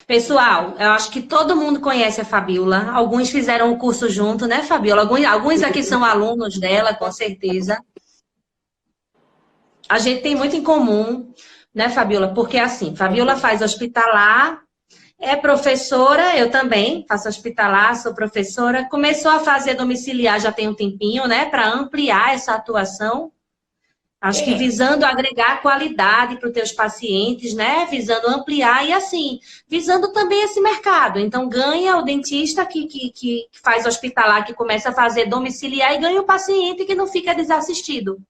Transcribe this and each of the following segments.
Pessoal, eu acho que todo mundo conhece a Fabiola. Alguns fizeram o curso junto, né, Fabiola? Alguns aqui são alunos dela, com certeza. A gente tem muito em comum, né, Fabiola? Porque assim, Fabiola faz hospitalar, é professora, eu também faço hospitalar, sou professora. Começou a fazer domiciliar já tem um tempinho, né, para ampliar essa atuação. Acho que É, visando agregar qualidade para os teus pacientes, né? Visando ampliar e assim, visando também esse mercado. Então, ganha o dentista que faz hospitalar, que começa a fazer domiciliar, e ganha o paciente que não fica desassistido.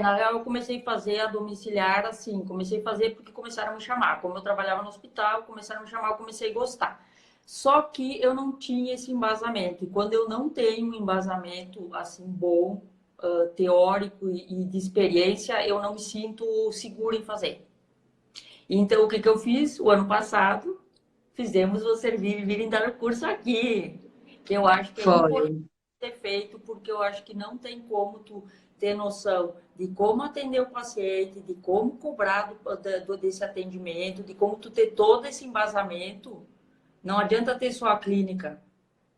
Na real eu comecei a fazer a domiciliar assim, comecei a fazer porque começaram a me chamar. Como eu trabalhava no hospital, começaram a me chamar, eu comecei a gostar. Só que eu não tinha esse embasamento. E quando eu não tenho um embasamento assim bom, teórico e de experiência, eu não me sinto segura em fazer. Então, o que eu fiz? O ano passado, fizemos o Servir e Virem dar o curso aqui, que eu acho que é importante Foi. ser feito, porque eu acho que não tem como tu ter noção de como atender o paciente, de como cobrar desse atendimento, de como tu ter todo esse embasamento. Não adianta ter só a clínica.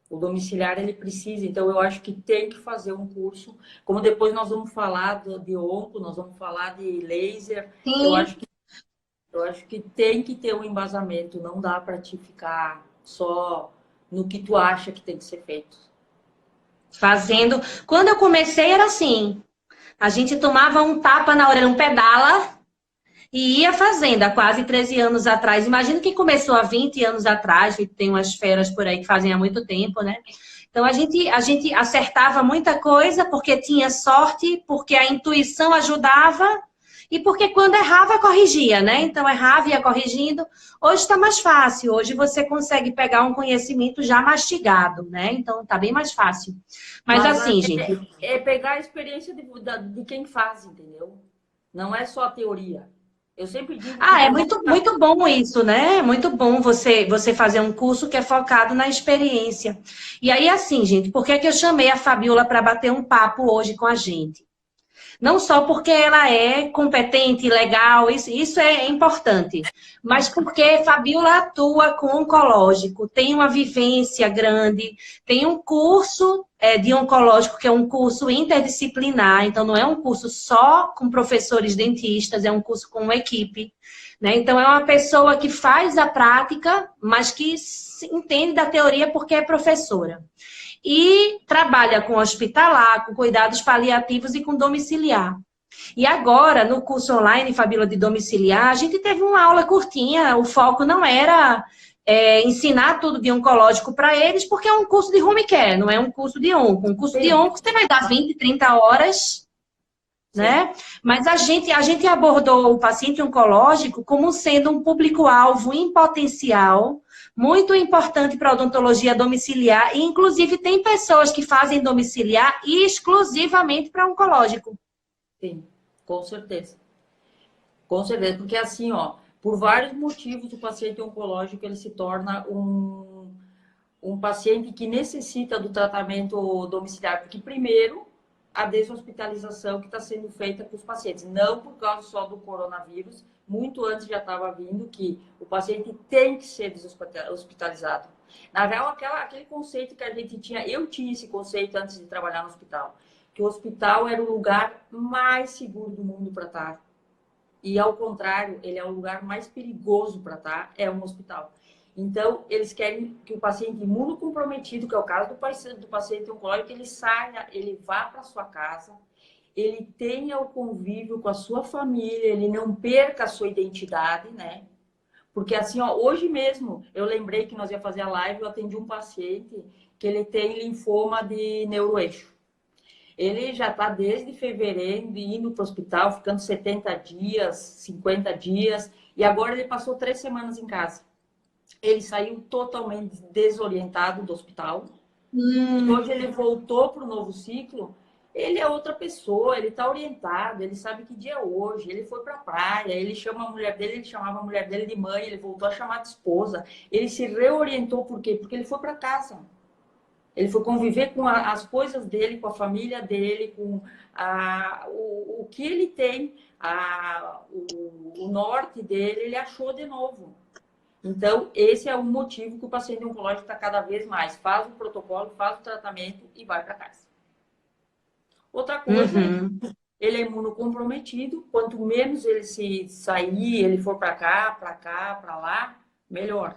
O domiciliar ele precisa, então eu acho que tem que fazer um curso. Como depois nós vamos falar de onco, nós vamos falar de laser, eu Sim, acho eu acho que tem que ter um embasamento, não dá para te ficar só no que tu acha que tem que ser feito. fazendo. Quando eu comecei era assim. A gente tomava um tapa na orelha, um pedala, e ia fazendo há quase 13 anos atrás. Imagina quem começou há 20 anos atrás, e tem umas feras por aí que fazem há muito tempo, né? Então a gente acertava muita coisa porque tinha sorte, porque a intuição ajudava e porque quando errava, corrigia, né? Então errava e ia corrigindo. Hoje está mais fácil, hoje você consegue pegar um conhecimento já mastigado, né? Então tá bem mais fácil. Mas Mas assim, gente, é pegar a experiência de quem faz, entendeu? Não é só a teoria. Eu sempre digo que ah, é tu não. muito, muito bom isso, né? É muito bom você fazer um curso que é focado na experiência. E aí, assim, gente, por que que eu chamei a Fabiola para bater um papo hoje com a gente? Não só porque ela é competente, legal, isso é importante, mas porque Fabiola atua com oncológico, tem uma vivência grande, tem um curso de oncológico, que é um curso interdisciplinar, então não é um curso só com professores dentistas, é um curso com uma equipe. Né? Então, é uma pessoa que faz a prática, mas que entende da teoria porque é professora e trabalha com hospitalar, com cuidados paliativos e com domiciliar. E agora, no curso online, Fabíola, de domiciliar, a gente teve uma aula curtinha, o foco não era ensinar tudo de oncológico para eles, porque é um curso de home care, não é um curso de onco. Um curso de Sim, onco você vai dar 20, 30 horas, sim. né? Mas a gente abordou o paciente oncológico como sendo um público-alvo em potencial, muito importante para a odontologia domiciliar, e inclusive tem pessoas que fazem domiciliar exclusivamente para oncológico. Sim, com certeza. Com certeza, porque assim, ó, por vários motivos o paciente oncológico ele se torna um paciente que necessita do tratamento domiciliar, porque primeiro a deshospitalização que está sendo feita com os pacientes, não por causa só do coronavírus, muito antes já estava vindo que o paciente tem que ser deshospitalizado. Na real, aquele conceito que a gente tinha, eu tinha esse conceito antes de trabalhar no hospital, que o hospital era o lugar mais seguro do mundo para estar. E ao contrário, ele é o lugar mais perigoso para estar, é um hospital. Então, eles querem que o paciente imunocomprometido, que é o caso do paciente oncológico, ele saia, ele vá para sua casa, ele tenha o convívio com a sua família, ele não perca a sua identidade, né? Porque assim, ó, hoje mesmo, eu lembrei que nós ia fazer a live, eu atendi um paciente que ele tem linfoma de neuroeixo. Ele já está desde fevereiro indo para o hospital, ficando 70 dias, 50 dias, e agora ele passou 3 semanas em casa. Ele saiu totalmente desorientado do hospital, e Hum, hoje ele voltou para o novo ciclo. Ele é outra pessoa, ele está orientado, ele sabe que dia é hoje. Ele foi para a praia, ele chama a mulher dele, ele chamava a mulher dele de mãe, ele voltou a chamar de esposa. Ele se reorientou, por quê? Porque ele foi para casa. Ele foi conviver com as coisas dele, com a família dele, com o que ele tem, o norte dele, ele achou de novo. Então, esse é o motivo que o paciente oncológico está cada vez mais. Faz o protocolo, faz o tratamento e vai para casa. Outra coisa, Uhum. ele é imunocomprometido. Quanto menos ele se sair, ele for para cá, para lá, melhor.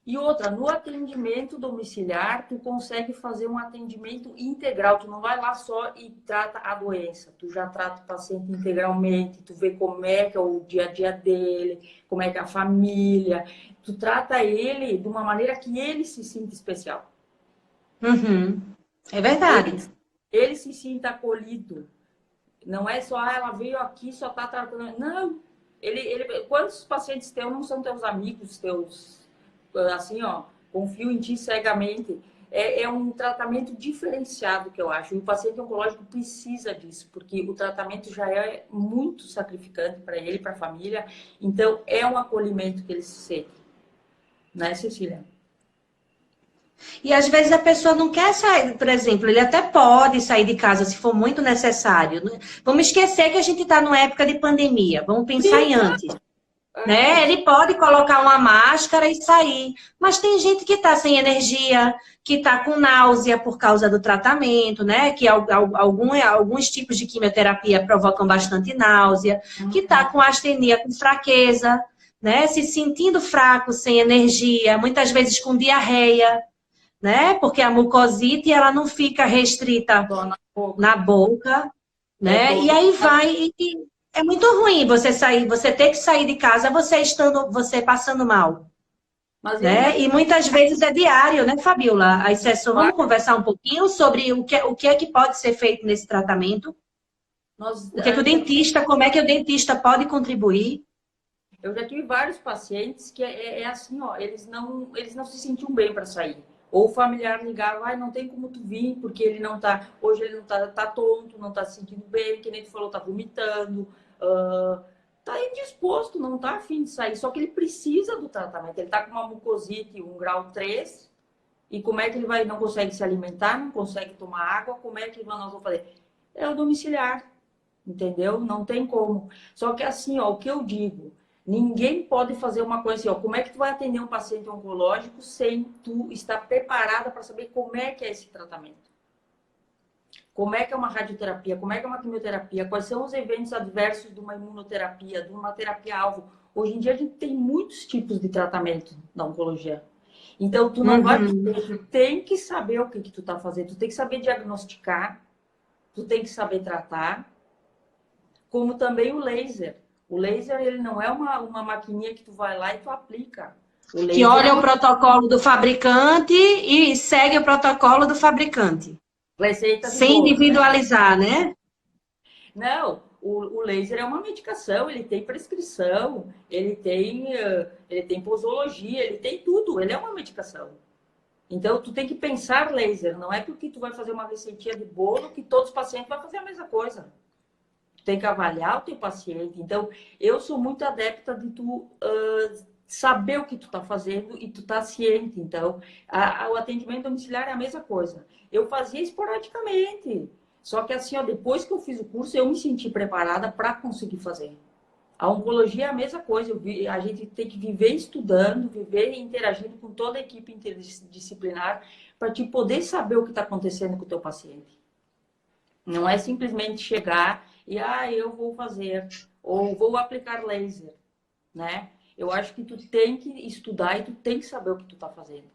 E outra, no atendimento domiciliar, tu consegue fazer um atendimento integral. Tu não vai lá só e trata a doença. Tu já trata o paciente integralmente, tu vê como é que é o dia a dia dele, como é que é a família. Tu trata ele de uma maneira que ele se sinta especial. Uhum. É verdade. Ele se sinta acolhido. Não é só, ela veio aqui, só tá tratando. Não. Quantos pacientes teus não são teus amigos, teus assim, ó, confio em ti cegamente. É um tratamento diferenciado que eu acho. E o paciente oncológico precisa disso, porque o tratamento já é muito sacrificante para ele, para a família. Então, é um acolhimento que ele se sente. Né, Cecília? E às vezes a pessoa não quer sair, por exemplo, ele até pode sair de casa se for muito necessário, né? Vamos esquecer que a gente está numa época de pandemia, vamos pensar em antes. Né? Ele pode colocar uma máscara e sair, mas tem gente que está sem energia, que está com náusea por causa do tratamento, né? Que alguns tipos de quimioterapia provocam bastante náusea, que está com astenia, com fraqueza, né? Se sentindo fraco, sem energia, muitas vezes com diarreia, né? Porque a mucosite ela não fica restrita na boca, né? E aí vai é muito ruim você ter que sair de casa você passando mal, Mas né? E muitas vezes é diário, né, Fabiola? As sessões, vamos conversar um pouquinho sobre o que é que pode ser feito nesse tratamento? O que é que o dentista, como é que o dentista pode contribuir? Eu já tive vários pacientes que é assim, ó, eles não se sentiam bem para sair. Ou o familiar ligava, ai, não tem como tu vir, porque ele não tá, hoje ele não tá tonto, não tá se sentindo bem, que nem tu falou, tá vomitando, tá indisposto, não tá afim de sair, só que ele precisa do tratamento, ele tá com uma mucosite 1 grau 3, e como é que ele vai, não consegue se alimentar, não consegue tomar água, como é que nós vamos fazer? É o domiciliar, entendeu? Não tem como. Só que assim, ó, o que eu digo, ninguém pode fazer uma coisa assim, ó, como é que tu vai atender um paciente oncológico sem tu estar preparada para saber como é que é esse tratamento? Como é que é uma radioterapia? Como é que é uma quimioterapia? Quais são os eventos adversos de uma imunoterapia, de uma terapia-alvo? Hoje em dia a gente tem muitos tipos de tratamento na oncologia. Então, tu não vai poder, tu tem que saber o que tu tá fazendo, tu tem que saber diagnosticar, tu tem que saber tratar, como também o laser. O laser, ele não é uma maquininha que tu vai lá e tu aplica. Que olha o protocolo do fabricante e segue o protocolo do fabricante. Receita de sem bolo, individualizar, né? Não, o laser é uma medicação, ele tem prescrição, ele tem posologia, ele tem tudo, ele é uma medicação. Então, tu tem que pensar laser, não é porque tu vai fazer uma receitinha de bolo que todos os pacientes vão fazer a mesma coisa. Tem que avaliar o teu paciente. Então, eu sou muito adepta de tu saber o que tu tá fazendo e tu tá ciente. Então, o atendimento domiciliar é a mesma coisa. Eu fazia esporadicamente. Só que assim, ó, depois que eu fiz o curso, eu me senti preparada para conseguir fazer. A oncologia é a mesma coisa. A gente tem que viver estudando, viver interagindo com toda a equipe interdisciplinar para te poder saber o que está acontecendo com o teu paciente. Não é simplesmente chegar e eu vou fazer ou vou aplicar laser, né? Eu acho que tu tem que estudar e tu tem que saber o que tu tá fazendo.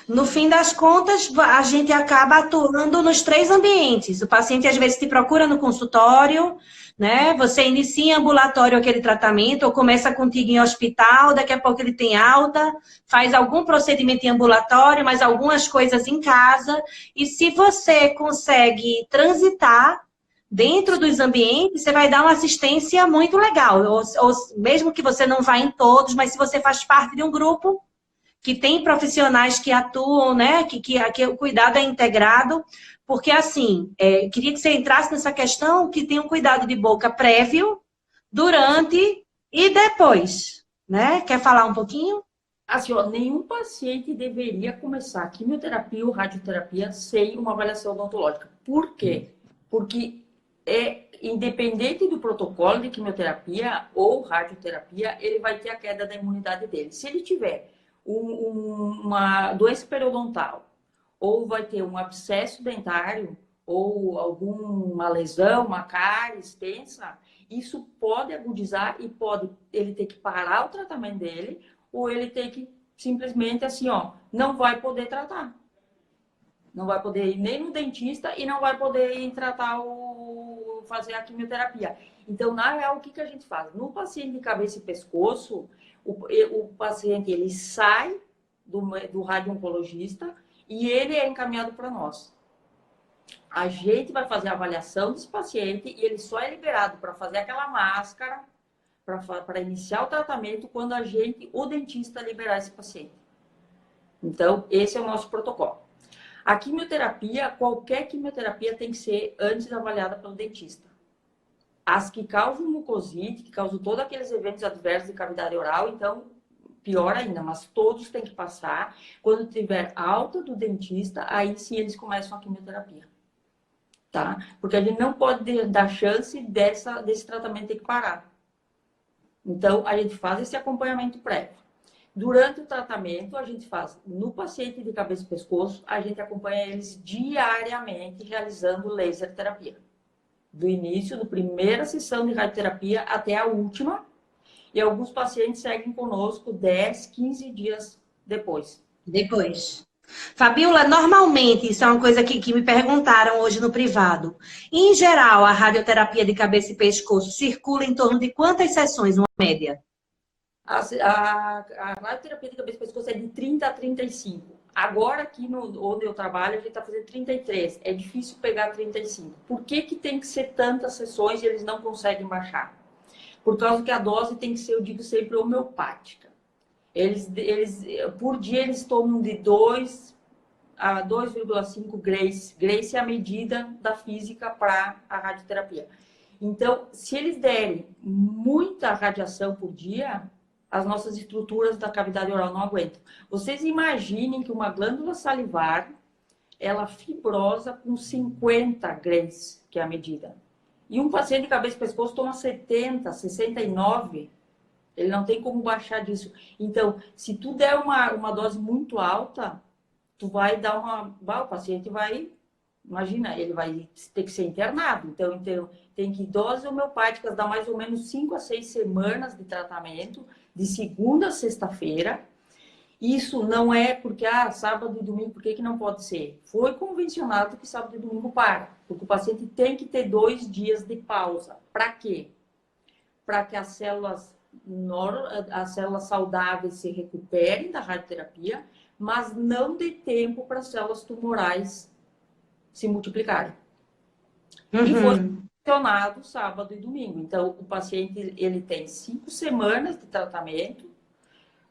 No fim das contas, a gente acaba atuando nos 3 ambientes. O paciente às vezes te procura no consultório, né? Você inicia em ambulatório aquele tratamento, ou começa contigo em hospital, daqui a pouco ele tem alta, faz algum procedimento em ambulatório, mas algumas coisas em casa. E se você consegue transitar dentro dos ambientes, você vai dar uma assistência muito legal. Ou mesmo que você não vá em todos, mas se você faz parte de um grupo que tem profissionais que atuam, né? Que o cuidado é integrado, porque assim, queria que você entrasse nessa questão que tem um cuidado de boca prévio, durante e depois, né? Quer falar um pouquinho? Assim, ó, nenhum paciente deveria começar quimioterapia ou radioterapia sem uma avaliação odontológica. Por quê? Porque independente do protocolo de quimioterapia ou radioterapia, ele vai ter a queda da imunidade dele. Se ele tiver uma doença periodontal, ou vai ter um abscesso dentário, ou alguma lesão, uma cárie extensa, isso pode agudizar e pode ele ter que parar o tratamento dele, ou ele ter que simplesmente assim, ó, não vai poder tratar. Não vai poder ir nem no dentista e não vai poder ir tratar fazer a quimioterapia. Então, na real, o que a gente faz? No paciente de cabeça e pescoço, o paciente ele sai do radio-oncologista e ele é encaminhado para nós. A gente vai fazer a avaliação desse paciente e ele só é liberado para fazer aquela máscara, para iniciar o tratamento, quando o dentista liberar esse paciente. Então, esse é o nosso protocolo. A quimioterapia, qualquer quimioterapia tem que ser antes avaliada pelo dentista. As que causam mucosite, que causam todos aqueles eventos adversos de cavidade oral, então, pior ainda, mas todos têm que passar. Quando tiver alta do dentista, aí sim eles começam a quimioterapia. Tá? Porque a gente não pode dar chance desse tratamento ter que parar. Então, a gente faz esse acompanhamento prévio. Durante o tratamento, a gente faz, no paciente de cabeça e pescoço, a gente acompanha eles diariamente realizando laser terapia. Do início, da primeira sessão de radioterapia até a última. E alguns pacientes seguem conosco 10, 15 dias depois. Depois. Fabiola, normalmente, isso é uma coisa que me perguntaram hoje no privado. Em geral, a radioterapia de cabeça e pescoço circula em torno de quantas sessões, uma média? A radioterapia de cabeça e pescoço é de 30 a 35. Agora, aqui onde eu trabalho, a gente está fazendo 33. É difícil pegar 35. Por que tem que ser tantas sessões e eles não conseguem baixar? Por causa que a dose tem que ser, eu digo sempre, homeopática. Por dia, eles tomam de 2 a 2,5 Grace. Grace é a medida da física para a radioterapia. Então, se eles derem muita radiação por dia, as nossas estruturas da cavidade oral não aguentam. Vocês imaginem que uma glândula salivar, ela fibrosa com 50 Grace, que é a medida. E um paciente de cabeça e pescoço toma 70, 69. Ele não tem como baixar disso. Então, se tu der uma dose muito alta, tu vai dar o paciente vai... Imagina, ele vai ter que ser internado. Então tem que doses homeopáticas, dá mais ou menos 5 a 6 semanas de tratamento, de segunda a sexta-feira. Isso não é porque, sábado e domingo, por que não pode ser? Foi convencionado que sábado e domingo para. Porque o paciente tem que ter 2 dias de pausa. Para quê? Para que as células saudáveis se recuperem da radioterapia, mas não dê tempo para as células tumorais se multiplicarem. E foi funcionado sábado e domingo. Então, o paciente ele tem 5 semanas de tratamento,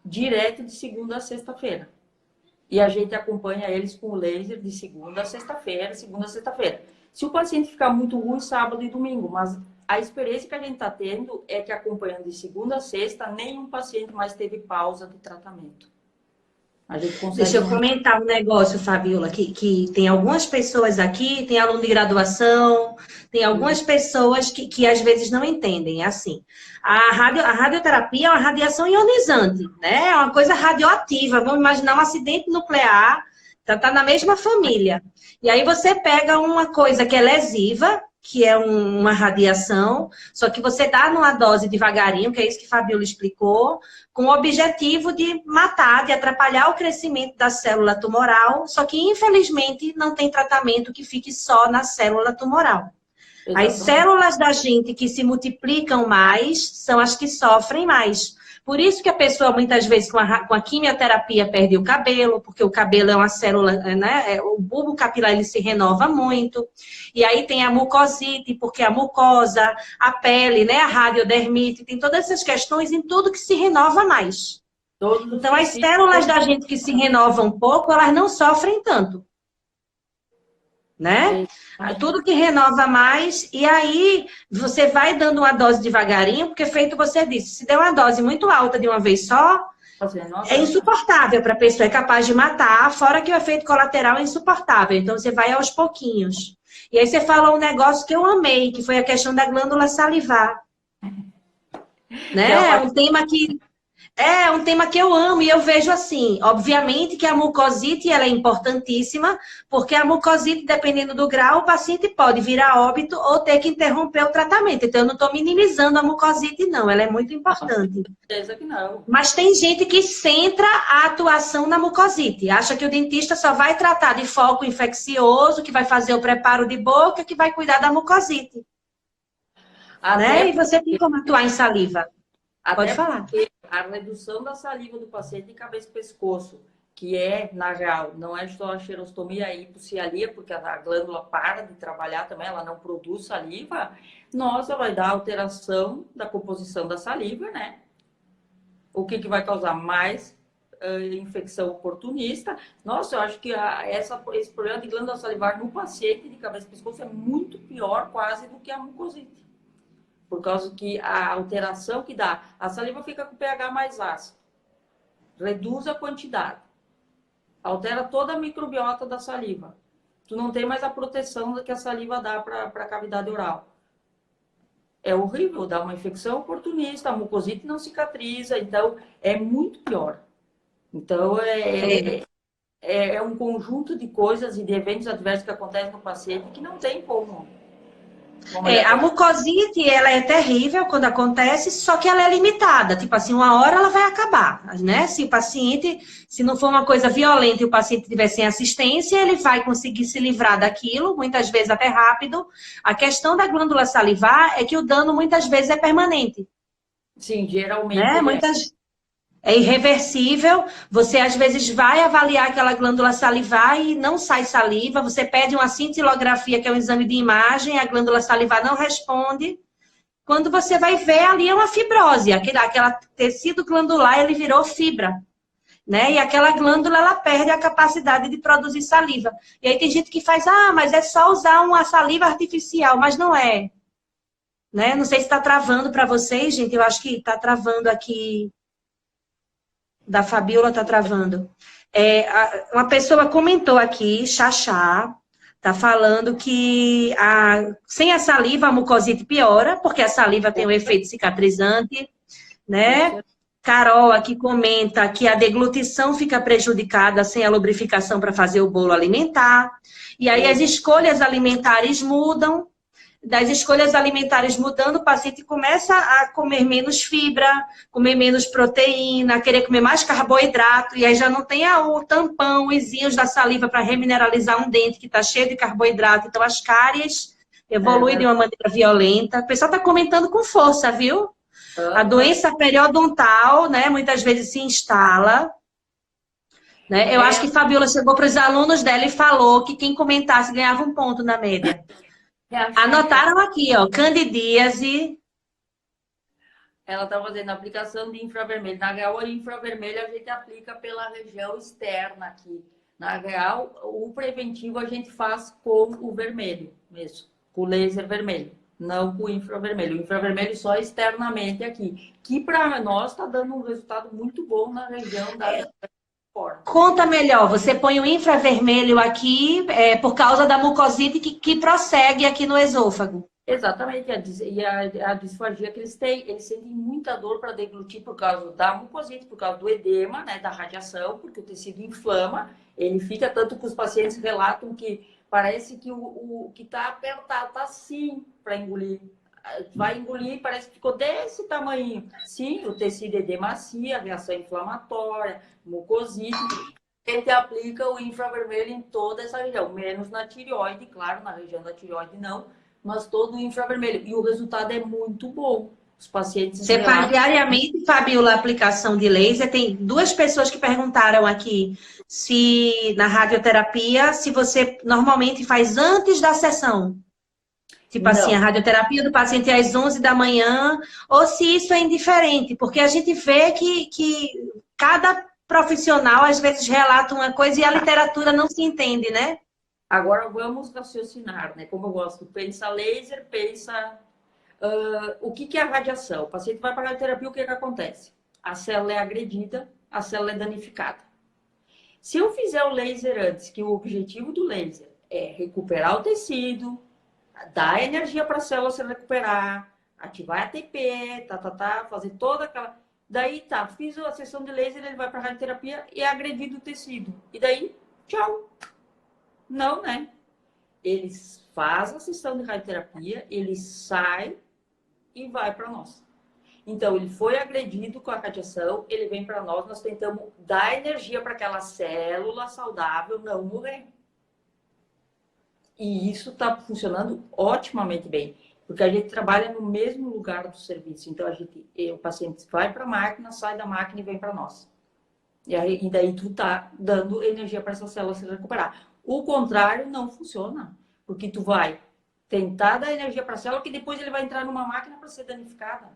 direto de segunda a sexta-feira. E a gente acompanha eles com o laser de segunda a sexta-feira, segunda a sexta-feira. Se o paciente ficar muito ruim, sábado e domingo, mas a experiência que a gente está tendo é que acompanhando de segunda a sexta, nenhum paciente mais teve pausa de tratamento. A gente consegue... Deixa eu comentar um negócio, Fabiola, que tem algumas pessoas aqui, tem aluno de graduação, tem algumas pessoas que às vezes não entendem. É assim, a radioterapia é uma radiação ionizante, né? É uma coisa radioativa. Vamos imaginar um acidente nuclear, tá na mesma família. E aí você pega uma coisa que é lesiva, que é uma radiação, só que você dá numa dose devagarinho, que é isso que Fabiola explicou, com o objetivo de matar, de atrapalhar o crescimento da célula tumoral, só que, infelizmente, não tem tratamento que fique só na célula tumoral. Exatamente. As células da gente que se multiplicam mais são as que sofrem mais. Por isso que a pessoa, muitas vezes, com a quimioterapia, perde o cabelo, porque o cabelo é uma célula, né? O bulbo capilar, ele se renova muito. E aí tem a mucosite, porque a mucosa, a pele, né? A radiodermite, tem todas essas questões em tudo que se renova mais. Então, as células da gente que se renovam um pouco, elas não sofrem tanto. Né? Tudo que renova mais, e aí você vai dando uma dose devagarinho, porque feito você disse, se der uma dose muito alta de uma vez só, Fazendo uma É insuportável para a pessoa, é capaz de matar, fora que o efeito colateral é insuportável. Então, você vai aos pouquinhos. E aí, você falou um negócio que eu amei, que foi a questão da glândula salivar. que é a Né? parte É um tema que eu amo e eu vejo assim, obviamente que a mucosite ela é importantíssima, porque a mucosite, dependendo do grau, o paciente pode vir a óbito ou ter que interromper o tratamento. Então, eu não estou minimizando a mucosite, não, ela é muito importante. certeza que não. Mas tem gente que centra a atuação na mucosite, acha que o dentista só vai tratar de foco infeccioso, que vai fazer o preparo de boca, que vai cuidar da mucosite, né? Até E você tem como atuar em saliva? Pode Até falar. porque a redução da saliva do paciente de cabeça e pescoço, que é, na real, não é só a xerostomia e hipossialia, porque a glândula para de trabalhar também, ela não produz saliva, nossa, vai dar alteração da composição da saliva, né? O que, que vai causar mais infecção oportunista. Nossa, eu acho que esse problema de glândula salivar no paciente de cabeça e pescoço é muito pior quase do que a mucosite. Por causa que a alteração que dá, a saliva fica com pH mais ácido, reduz a quantidade, altera toda a microbiota da saliva. Tu não tem mais a proteção que a saliva dá para a cavidade oral. É horrível, dá uma infecção oportunista, a mucosite não cicatriza, então é muito pior. Então é um conjunto de coisas e de eventos adversos que acontecem no paciente que não tem como. A mucosite, ela é terrível quando acontece, só que ela é limitada. Tipo assim, uma hora ela vai acabar, né? Se o paciente, se não for uma coisa violenta e o paciente estiver sem assistência, ele vai conseguir se livrar daquilo, muitas vezes até rápido. A questão da glândula salivar é que o dano muitas vezes é permanente. Sim, geralmente Né? É irreversível, você às vezes vai avaliar aquela glândula salivar e não sai saliva, você pede uma cintilografia, que é um exame de imagem, a glândula salivar não responde. Quando você vai ver, ali é uma fibrose, aquela tecido glandular, ele virou fibra, né? E aquela glândula, ela perde a capacidade de produzir saliva. E aí tem gente que faz, mas é só usar uma saliva artificial, mas não é. Né? Não sei se está travando para vocês, gente, eu acho que está travando aqui. Da Fabiola tá travando. Uma pessoa comentou aqui, Xaxá, tá falando que sem a saliva a mucosite piora, porque a saliva tem um efeito cicatrizante, né? Carol aqui comenta que a deglutição fica prejudicada sem a lubrificação para fazer o bolo alimentar. E aí as escolhas alimentares mudam. Das escolhas alimentares mudando, o paciente começa a comer menos fibra, comer menos proteína, querer comer mais carboidrato, e aí já não tem o tampão, os íons da saliva para remineralizar um dente que está cheio de carboidrato. Então, as cáries evoluem de uma maneira violenta. O pessoal está comentando com força, viu? A doença periodontal, né, muitas vezes se instala. Né? Eu acho que Fabiola chegou para os alunos dela e falou que quem comentasse ganhava um ponto na média. Anotaram aqui, ó, candidíase. Ela está fazendo aplicação de infravermelho. Na real, o infravermelho a gente aplica pela região externa aqui. Na real, o preventivo a gente faz com o vermelho mesmo, com o laser vermelho, não com o infravermelho. O infravermelho só externamente aqui, que para nós está dando um resultado muito bom na região da... Conta melhor, você põe o infravermelho aqui por causa da mucosite que prossegue aqui no esôfago. Exatamente, a disfagia que eles têm, eles sentem muita dor para deglutir por causa da mucosite, por causa do edema, né, da radiação, porque o tecido inflama, ele fica, tanto que os pacientes relatam que parece que o que está apertado, está assim para engolir. Vai engolir, parece que ficou desse tamanho. Sim, o tecido edemacia, reação inflamatória, mucosite. A gente aplica o infravermelho em toda essa região, menos na tireoide, claro, na região da tireoide não, mas todo o infravermelho. E o resultado é muito bom. Os pacientes... Você faz diariamente, Fabiola, a aplicação de laser? Tem duas pessoas que perguntaram aqui se na radioterapia, se você normalmente faz antes da sessão. Tipo assim, a radioterapia do paciente é às 11 da manhã, ou se isso é indiferente, porque a gente vê que cada profissional às vezes relata uma coisa e a literatura não se entende, né? Agora vamos raciocinar, né? Como eu gosto, pensa laser, pensa... o que é a radiação? O paciente vai para a radioterapia, o que acontece? A célula é agredida, a célula é danificada. Se eu fizer o laser antes, que o objetivo do laser é recuperar o tecido, dar energia para a célula se recuperar, ativar a ATP, fazer toda aquela... Daí tá, fiz a sessão de laser, ele vai para a radioterapia e é agredido o tecido. E daí, tchau. Não, né? Eles fazem a sessão de radioterapia, ele sai e vai para nós. Então, ele foi agredido com a radiação, ele vem para nós, nós tentamos dar energia para aquela célula saudável não morrer. E isso está funcionando otimamente bem, porque a gente trabalha no mesmo lugar do serviço. Então, o paciente vai para a máquina, sai da máquina e vem para nós. E daí tu tá dando energia para essa célula se recuperar. O contrário não funciona, porque tu vai tentar dar energia para a célula que depois ele vai entrar numa máquina para ser danificada.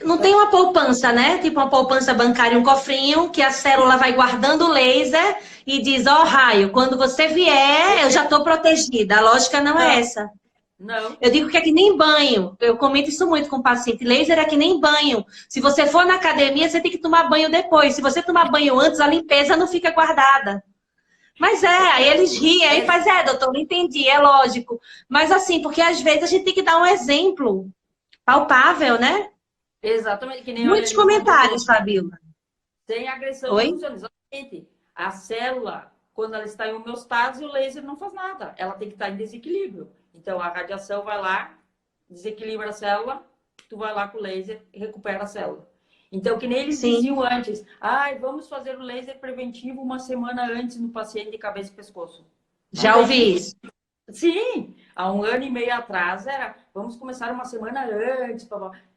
Não tem uma poupança, né? Tipo uma poupança bancária, um cofrinho, que a célula vai guardando o laser e diz, ó, raio, quando você vier, eu já estou protegida. A lógica não é essa. Não. Eu digo que é que nem banho. Eu comento isso muito com o paciente. Laser é que nem banho. Se você for na academia, você tem que tomar banho depois. Se você tomar banho antes, a limpeza não fica guardada. Mas aí eles riem, aí faz, doutor, não entendi, é lógico. Mas assim, porque às vezes a gente tem que dar um exemplo palpável, né? Exatamente. Que nem muitos comentários, Fabíola. Sem agressão. Oi? Exatamente. A célula, quando ela está em homeostase, o laser não faz nada. Ela tem que estar em desequilíbrio. Então, a radiação vai lá, desequilibra a célula, tu vai lá com o laser e recupera a célula. Então, que nem eles diziam antes, vamos fazer o laser preventivo uma semana antes no paciente de cabeça e pescoço. Já ouvi isso. Sim, há 1 ano e meio atrás era, vamos começar uma semana antes.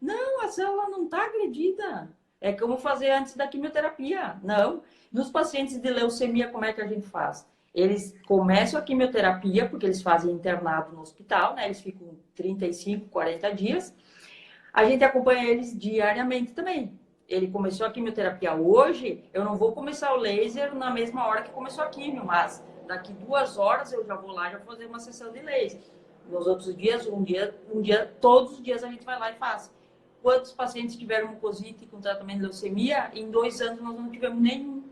Não, a célula não está agredida. É como fazer antes da quimioterapia. Não. Nos pacientes de leucemia, como é que a gente faz? Eles começam a quimioterapia, porque eles fazem internado no hospital, né? Eles ficam 35, 40 dias. A gente acompanha eles diariamente também. Ele começou a quimioterapia hoje, eu não vou começar o laser na mesma hora que começou a quimio, mas daqui 2 horas eu já vou lá e já vou fazer uma sessão de laser. Nos outros dias, um dia, todos os dias a gente vai lá e faz. Quantos pacientes tiveram mucosite com tratamento de leucemia? Em 2 anos nós não tivemos nenhum.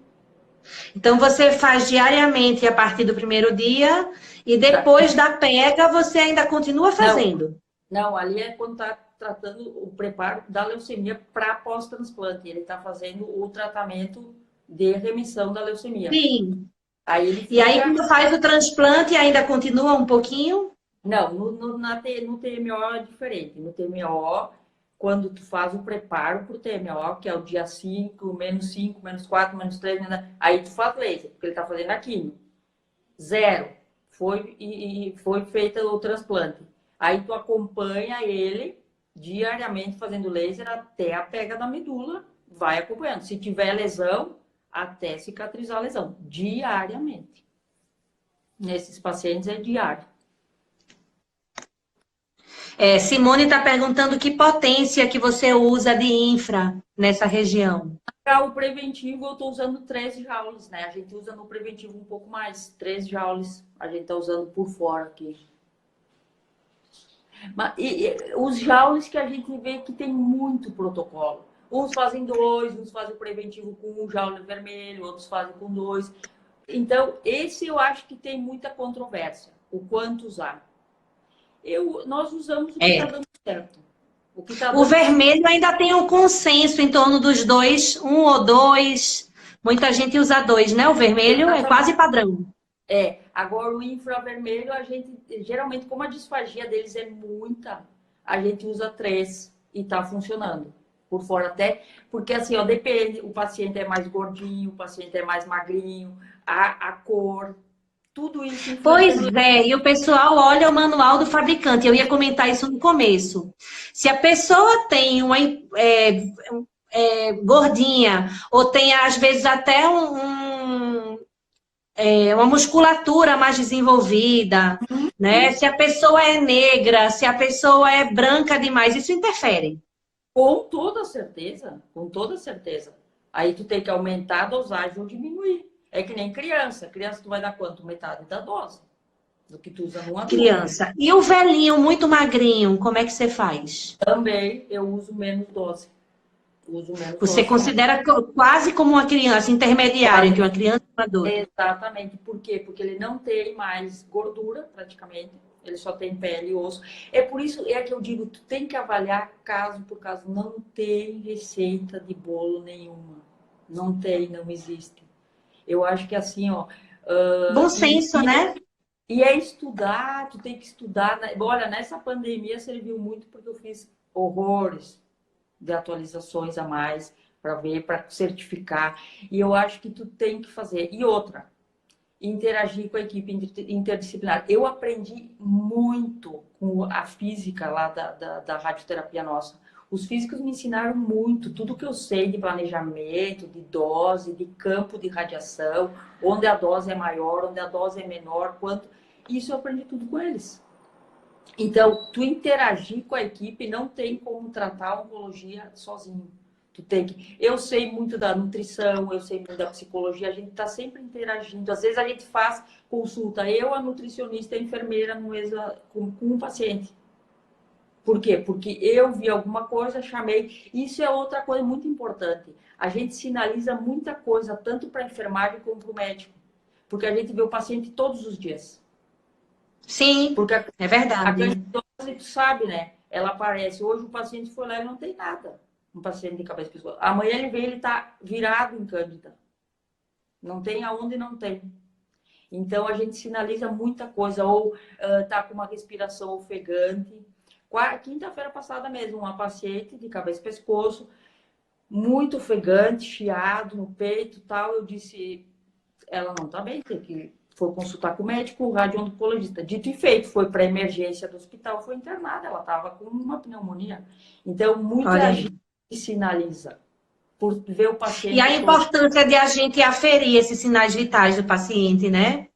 Então você faz diariamente a partir do primeiro dia e depois da pega você ainda continua fazendo? Não, ali é quando está tratando o preparo da leucemia para pós-transplante. Ele está fazendo o tratamento de remissão da leucemia. Sim. Aí ele fica... E aí, quando faz o transplante, ainda continua um pouquinho? Não, no TMO é diferente. No TMO, quando tu faz o preparo para o TMO, que é o dia 5, menos 5, menos 4, menos 3, aí tu faz laser, porque ele está fazendo a quimio. 0. Foi feito o transplante. Aí tu acompanha ele diariamente fazendo laser até a pega da medula, vai acompanhando. Se tiver lesão, até cicatrizar a lesão, diariamente. Nesses pacientes é diário. Simone está perguntando que potência que você usa de infra nessa região. Para o preventivo, eu estou usando 13 joules, né? A gente usa no preventivo um pouco mais, 13 joules. A gente está usando por fora aqui. Mas, os joules que a gente vê que tem muito protocolo. Uns fazem 2, uns fazem o preventivo com 1 joule vermelho, outros fazem com 2. Então, esse eu acho que tem muita controvérsia, o quanto usar. Nós usamos o que está dando certo. O vermelho ainda tem um consenso em torno dos 2, 1 ou 2. Muita gente usa 2, né? O vermelho é quase padrão. Agora o infravermelho, a gente, geralmente, como a disfagia deles é muita, a gente usa 3 e tá funcionando. Por fora até, porque assim, ó, depende, o paciente é mais gordinho, o paciente é mais magrinho, a cor, tudo isso. Pois é, e o pessoal olha o manual do fabricante, eu ia comentar isso no começo. Se a pessoa tem uma gordinha, ou tem às vezes até uma musculatura mais desenvolvida, né? Se a pessoa é negra, se a pessoa é branca demais, isso interfere. Com toda certeza, com toda certeza. Aí tu tem que aumentar a dosagem ou diminuir. É que nem criança. Criança tu vai dar quanto? Metade da dose do que tu usa numa criança. E o velhinho muito magrinho, como é que você faz? Também eu uso menos dose. Uso menos Você loção. considera quase como uma criança intermediária entre uma criança e um adulto. Exatamente. Por quê? Porque ele não tem mais gordura, praticamente. Ele só tem pele e osso. É por isso que eu digo, tu tem que avaliar caso por caso. Não tem receita de bolo nenhuma. Não tem, não existe. Eu acho que assim, ó... Bom senso, né? E é estudar, tu tem que estudar. Olha, nessa pandemia serviu muito porque eu fiz horrores de atualizações a mais para ver, para certificar. E eu acho que tu tem que fazer. E outra, interagir com a equipe interdisciplinar. Eu aprendi muito com a física lá da radioterapia nossa. Os físicos me ensinaram muito, tudo que eu sei de planejamento, de dose, de campo de radiação, onde a dose é maior, onde a dose é menor, quanto. Isso eu aprendi tudo com eles. Então, tu interagir com a equipe não tem como tratar a oncologia sozinho. Tu tem que... Eu sei muito da nutrição, eu sei muito da psicologia, a gente está sempre interagindo. Às vezes a gente faz consulta, eu, a nutricionista, a enfermeira, com um paciente. Por quê? Porque eu vi alguma coisa, chamei. Isso é outra coisa muito importante. A gente sinaliza muita coisa, tanto para a enfermagem como para o médico. Porque a gente vê o paciente todos os dias. Sim, Porque é a verdade. candidose, tu sabe, né? Ela aparece. Hoje o paciente foi lá e não tem nada. Um paciente de cabeça e pescoço. Amanhã ele vem, ele está virado em cândida. Não tem aonde não tem. Então a gente sinaliza muita coisa. Ou tá com uma respiração ofegante. Quinta-feira passada mesmo, uma paciente de cabeça e pescoço, muito ofegante, chiado no peito e tal. Eu disse, ela não está bem, tem que foi consultar com o médico, o radio-oncologista. Dito e feito, foi para a emergência do hospital, foi internada, ela estava com uma pneumonia. Então, muita gente sinaliza por ver o paciente. E a importância de a gente aferir esses sinais vitais do paciente, né?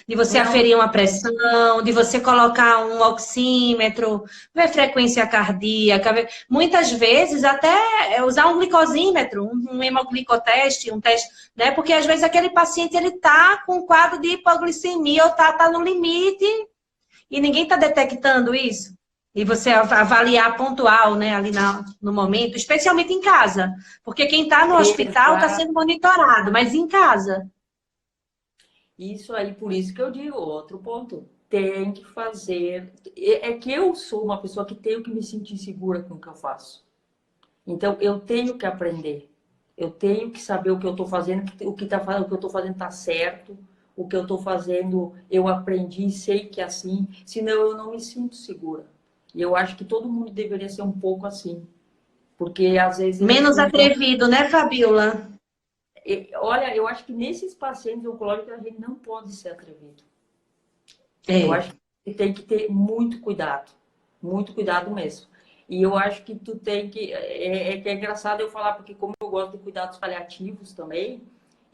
De você aferir uma pressão, de você colocar um oxímetro, ver frequência cardíaca. Muitas vezes até usar um glicosímetro, um hemoglicoteste, um teste, né? Porque às vezes aquele paciente ele tá com um quadro de hipoglicemia ou tá no limite e ninguém está detectando isso. E você avaliar pontual, né, ali no momento, especialmente em casa. Porque quem está no hospital está sendo monitorado, mas em casa. Isso aí, por isso que eu digo, outro ponto, tem que fazer. É que eu sou uma pessoa que tenho que me sentir segura com o que eu faço. Então, eu tenho que aprender. Eu tenho que saber o que eu estou fazendo, o que eu estou fazendo está certo, o que eu estou fazendo eu aprendi, sei que é assim, senão eu não me sinto segura. E eu acho que todo mundo deveria ser um pouco assim. Porque às vezes. Menos atrevido, né, Fabiola? Olha, eu acho que nesses pacientes oncológicos a gente não pode ser atrevido. Eu acho que tem que ter muito cuidado mesmo. E eu acho que tu tem que... É engraçado eu falar, porque como eu gosto de cuidados paliativos também,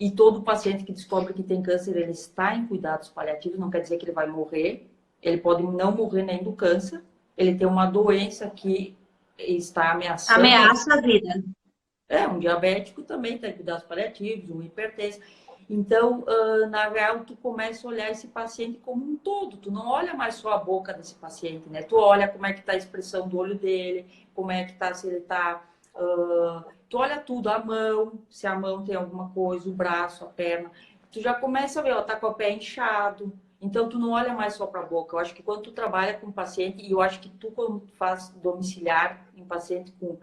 e todo paciente que descobre que tem câncer, ele está em cuidados paliativos, não quer dizer que ele vai morrer, ele pode não morrer nem do câncer, ele tem uma doença que está ameaçando... Ameaça a vida. Um diabético também está em cuidados paliativos, um hipertenso. Então, na real, tu começa a olhar esse paciente como um todo. Tu não olha mais só a boca desse paciente, né? Tu olha como é que está a expressão do olho dele, como é que está, se ele está... tu olha tudo, a mão, se a mão tem alguma coisa, o braço, a perna. Tu já começa a ver, ó, tá com o pé inchado. Então, tu não olha mais só para a boca. Eu acho que quando tu trabalha com paciente, e eu acho que tu, quando tu faz domiciliar em paciente com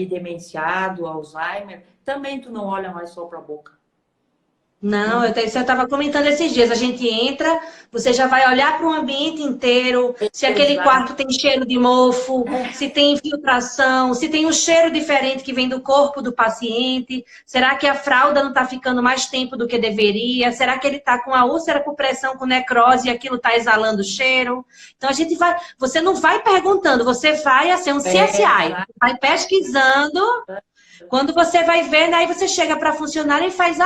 demenciado, Alzheimer, também tu não olha mais só para a boca. Não, eu estava comentando esses dias. A gente entra, você já vai olhar para o ambiente inteiro, se aquele quarto tem cheiro de mofo, se tem infiltração, se tem um cheiro diferente que vem do corpo do paciente. Será que a fralda não está ficando mais tempo do que deveria? Será que ele está com a úlcera por pressão, com necrose e aquilo está exalando cheiro? Então a gente vai, você não vai perguntando, você vai ser um CSI, vai pesquisando. Quando você vai ver, aí você chega para funcionário e faz,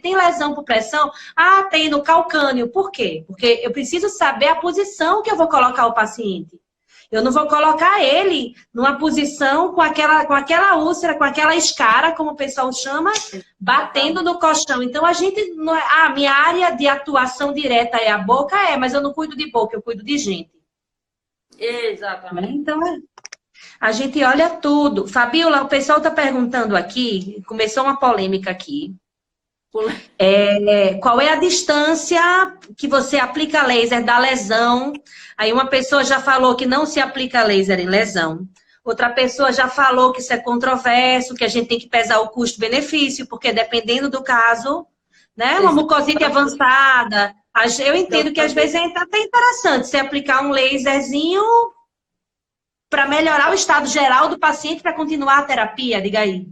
tem lesão por pressão? Tem no calcânio. Por quê? Porque eu preciso saber a posição que eu vou colocar o paciente. Eu não vou colocar ele numa posição com aquela úlcera, com aquela escara, como o pessoal chama, batendo no colchão. Então, a gente não é, minha área de atuação direta é a boca, mas eu não cuido de boca, eu cuido de gente. Exatamente. Então, A gente olha tudo. Fabiola, o pessoal está perguntando aqui, começou uma polêmica aqui. Qual é a distância que você aplica laser da lesão? Aí uma pessoa já falou que não se aplica laser em lesão. Outra pessoa já falou que isso é controverso, que a gente tem que pesar o custo-benefício, porque dependendo do caso, né? Uma mucosite avançada. Eu entendo que às vezes é até interessante você aplicar um laserzinho para melhorar o estado geral do paciente para continuar a terapia, diga aí.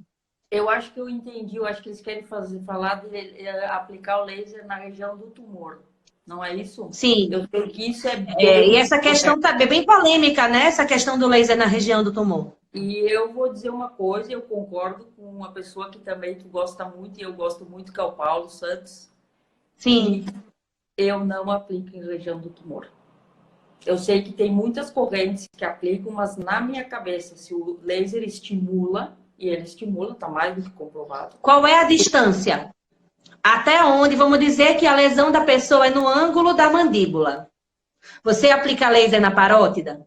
Eu acho que eu entendi, eu acho que eles querem falar de aplicar o laser na região do tumor. Não é isso? Sim. Eu sei que isso é E bem... essa questão tá bem polêmica, né? Essa questão do laser na região do tumor. E eu vou dizer uma coisa, eu concordo com uma pessoa que também tu gosta muito, e eu gosto muito, que é o Paulo Santos. Sim. Eu não aplico em região do tumor. Eu sei que tem muitas correntes que aplicam, mas na minha cabeça, se o laser estimula, e ele estimula, tá mais do que comprovado. Qual é a distância? Até onde, vamos dizer que a lesão da pessoa é no ângulo da mandíbula. Você aplica laser na parótida?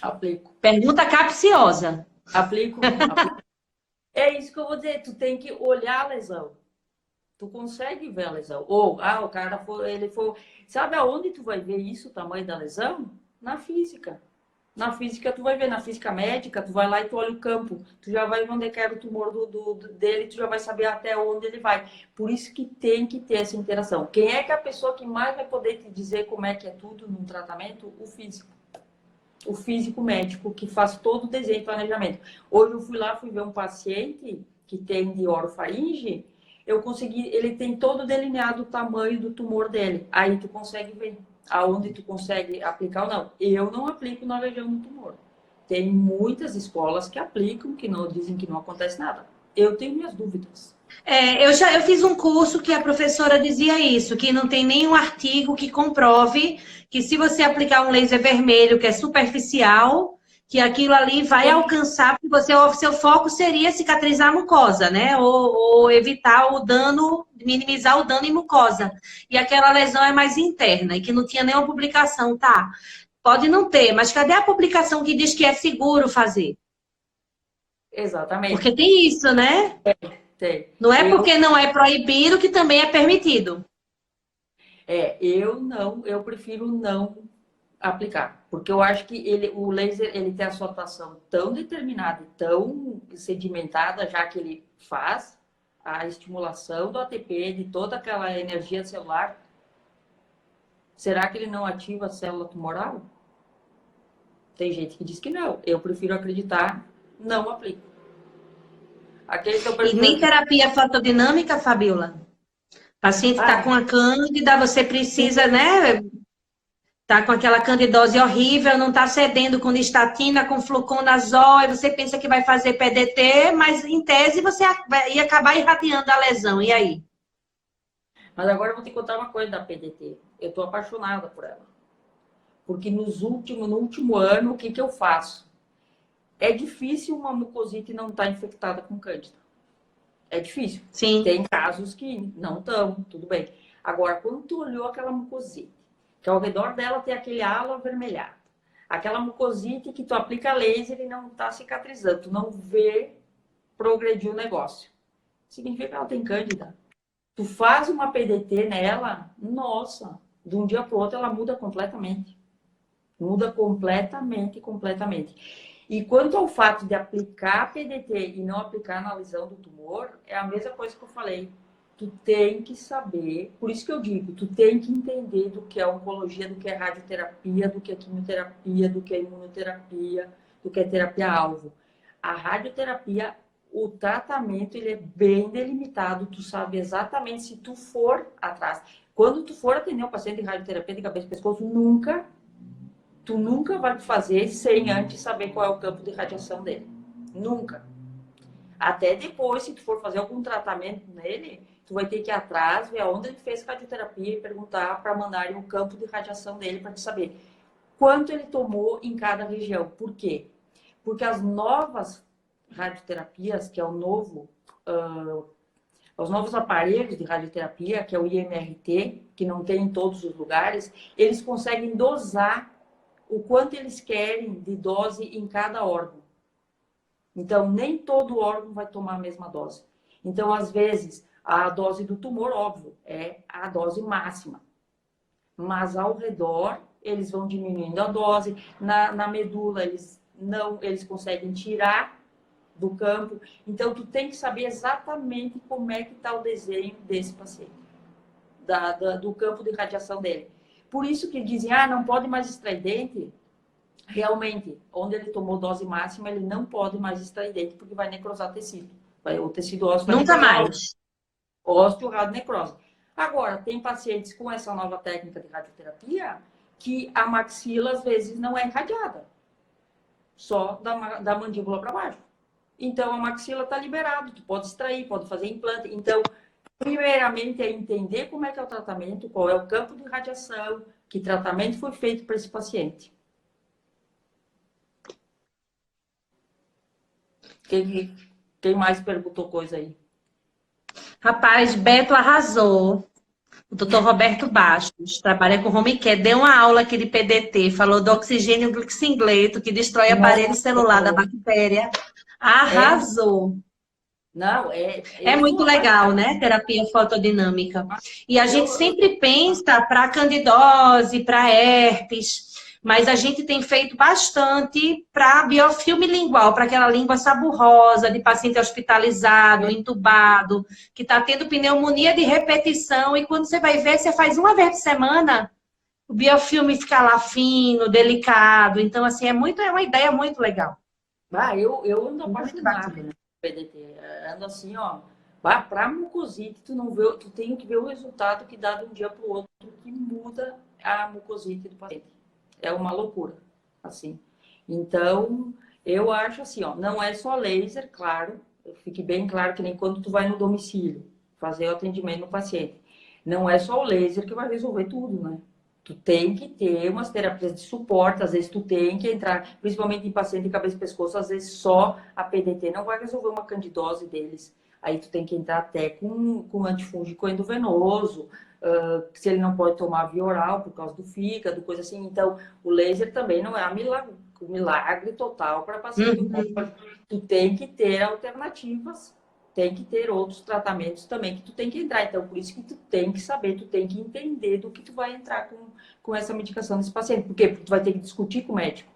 Aplico. Pergunta capciosa. Aplico. É isso que eu vou dizer, tu tem que olhar a lesão. Tu consegue ver a lesão. Ou, o cara ele foi... Sabe aonde tu vai ver isso, o tamanho da lesão? Na física. Na física tu vai ver, na física médica, tu vai lá e tu olha o campo. Tu já vai ver onde é que era o tumor dele, tu já vai saber até onde ele vai. Por isso que tem que ter essa interação. Quem é que é a pessoa que mais vai poder te dizer como é que é tudo num tratamento? O físico. O físico médico, que faz todo o desenho e planejamento. Hoje eu fui ver um paciente que tem de orofaringe, ele tem todo delineado o tamanho do tumor dele. Aí tu consegue ver aonde tu consegue aplicar ou não. Eu não aplico na região do tumor. Tem muitas escolas que aplicam, que não dizem que não acontece nada. Eu tenho minhas dúvidas. Eu fiz um curso que a professora dizia isso, que não tem nenhum artigo que comprove que se você aplicar um laser vermelho, que é superficial, que aquilo ali vai alcançar, porque o seu foco seria cicatrizar a mucosa, né? Ou evitar o dano, minimizar o dano em mucosa. E aquela lesão é mais interna, e que não tinha nenhuma publicação, tá? Pode não ter, mas cadê a publicação que diz que é seguro fazer? Exatamente. Porque tem isso, né? Tem. Não é porque não é proibido que também é permitido. Eu prefiro não aplicar, porque eu acho que o laser ele tem a sua atuação tão determinada e tão sedimentada, já que ele faz a estimulação do ATP, de toda aquela energia celular. Será que ele não ativa a célula tumoral? Tem gente que diz que não. Eu prefiro acreditar, não aplico. E nem terapia fotodinâmica, Fabiola? O paciente está com a cândida, você precisa, né? Tá com aquela candidose horrível, não está cedendo com nistatina, com fluconazol, e você pensa que vai fazer PDT, mas em tese você ia acabar irradiando a lesão. E aí? Mas agora eu vou te contar uma coisa da PDT. Eu estou apaixonada por ela. Porque no último ano, o que eu faço? É difícil uma mucosite não estar infectada com cândida. É difícil. Sim. Tem casos que não estão, tudo bem. Agora, quando tu olhou aquela mucosite, que ao redor dela tem aquele halo avermelhado, aquela mucosite que tu aplica laser e não está cicatrizando, tu não vê progredir o negócio. Significa que ela tem cândida. Tu faz uma PDT nela, nossa, de um dia para o outro ela muda completamente. Muda completamente. E quanto ao fato de aplicar PDT e não aplicar na lesão do tumor, é a mesma coisa que eu falei. Tu tem que saber, por isso que eu digo, tu tem que entender do que é oncologia, do que é radioterapia, do que é quimioterapia, do que é imunoterapia, do que é terapia-alvo. A radioterapia, o tratamento, ele é bem delimitado, tu sabe exatamente se tu for atrás. Quando tu for atender um paciente de radioterapia de cabeça e pescoço, tu nunca vai fazer sem antes saber qual é o campo de radiação dele. Nunca. Até depois, se tu for fazer algum tratamento nele, tu vai ter que ir atrás, ver onde ele fez radioterapia e perguntar para mandarem o campo de radiação dele para te saber quanto ele tomou em cada região. Por quê? Porque as novas radioterapias, que é os novos aparelhos de radioterapia, que é o IMRT, que não tem em todos os lugares, eles conseguem dosar o quanto eles querem de dose em cada órgão. Então, nem todo órgão vai tomar a mesma dose. Então, às vezes, a dose do tumor, óbvio, é a dose máxima. Mas ao redor, eles vão diminuindo a dose. Na medula, eles conseguem tirar do campo. Então, tu tem que saber exatamente como é que está o desenho desse paciente, do campo de radiação dele. Por isso que dizem, não pode mais extrair dente. Realmente, onde ele tomou dose máxima, ele não pode mais extrair dente, porque vai necrosar tecido. O tecido ósseo vai Nunca necrosar. mais. Ósseo, radionecrose. Agora, tem pacientes com essa nova técnica de radioterapia que a maxila, às vezes, não é irradiada. Só da mandíbula para baixo. Então, a maxila está liberada. Tu pode extrair, pode fazer implante. Então, primeiramente, é entender como é que é o tratamento, qual é o campo de radiação, que tratamento foi feito para esse paciente. Quem mais perguntou coisa aí? Rapaz, Beto arrasou. O doutor Roberto Bastos trabalha com home care, deu uma aula aqui de PDT, falou do oxigênio glixingleto, que destrói aparelho celular da bactéria. Arrasou. Não, É muito legal, né? Terapia fotodinâmica. E a gente sempre pensa para candidose, para herpes, mas a gente tem feito bastante para biofilme lingual, para aquela língua saburrosa de paciente hospitalizado, entubado, que está tendo pneumonia de repetição, e quando você vai ver, você faz uma vez por semana, o biofilme fica lá fino, delicado. Então, assim, é uma ideia muito legal. Eu ando apaixonada, né? PDT. Ando assim, ó. Para mucosite, tu tem que ver o resultado que dá de um dia para o outro, que muda a mucosite do paciente. É uma loucura, assim. Então, eu acho assim, ó, não é só laser, claro, fique bem claro que nem quando tu vai no domicílio fazer o atendimento no paciente. Não é só o laser que vai resolver tudo, né? Tu tem que ter umas terapias de suporte, às vezes tu tem que entrar, principalmente em paciente de cabeça e pescoço, às vezes só a PDT não vai resolver uma candidose deles. Aí tu tem que entrar até com antifúngico endovenoso, se ele não pode tomar via oral por causa do fígado, coisa assim. Então, o laser também não é o milagre total para paciente. Tu tem que ter alternativas, tem que ter outros tratamentos também que tu tem que entrar. Então, por isso que tu tem que saber, tu tem que entender do que tu vai entrar com essa medicação desse paciente. Por quê? Porque tu vai ter que discutir com o médico.